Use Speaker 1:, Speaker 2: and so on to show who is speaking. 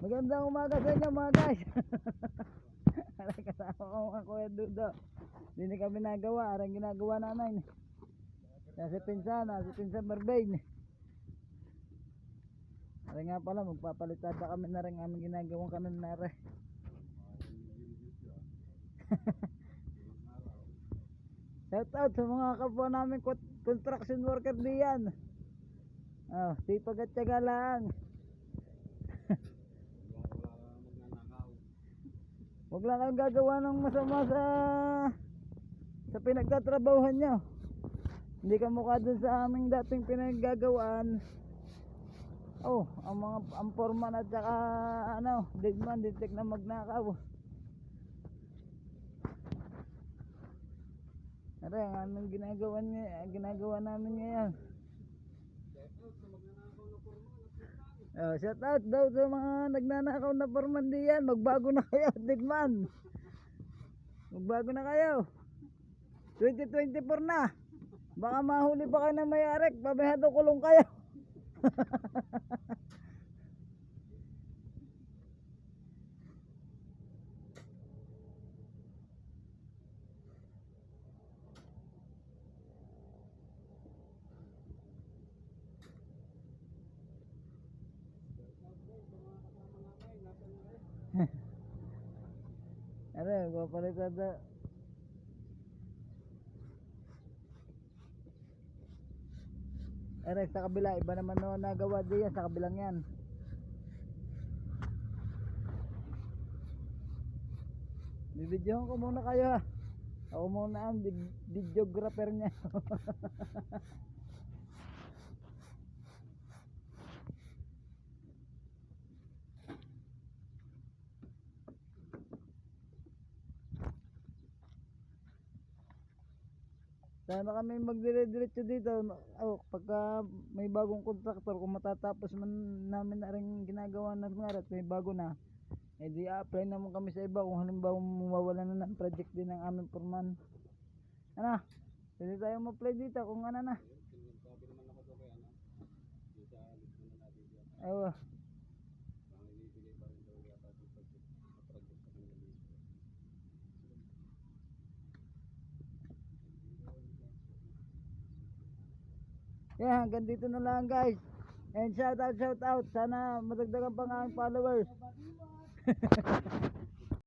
Speaker 1: Magandang umaga sa inyo mga guys. Aray, kasama ko mga Kuya Dudo. Hindi kami nagawa. Arang ginagawa namin. Si Pinsan Barbain. Aray nga pala, magpapalitada kami na rin aming ginagawang kanan na rin. Shout out sa mga kapwa namin construction worker diyan. Oh, sipag at tiyaga lang. Huwag lang kayong gagawa ng masama sa pinagtatrabahuhan nyo. Hindi ka mukha dun sa aming dating pinaggagawaan. Oh, ang foreman at saka deadman, detect na magnakaw. Ano ang aming ginagawa namin ngayon. Oh, shout out daw sa mga nagnanakaw na foreman diyan. Magbago na kayo, deadman. Magbago na kayo. 2024 na. Baka mahuli pa kayo ng may-ari, pabihado kulong kayo. Ano, papalitada. Erek sa kabila, iba naman no nagawa diyan sa kabilang yan. Bibidyohan ko muna kayo ha. Ako muna ang videographer niya. Sana kami magdire-diretso dito. Oh, pagka may bagong kontraktor, kung matatapos man namin na rin ginagawa na nga at may bago na, eh di apply naman kami sa iba kung halimbawa mawawala na ng project din ng aming foreman. Ano? Pwede tayo ma-apply dito kung ano na. Ewa. Yeah, hanggang dito na lang guys. And shout out. Sana madagdagan pa nga ang followers.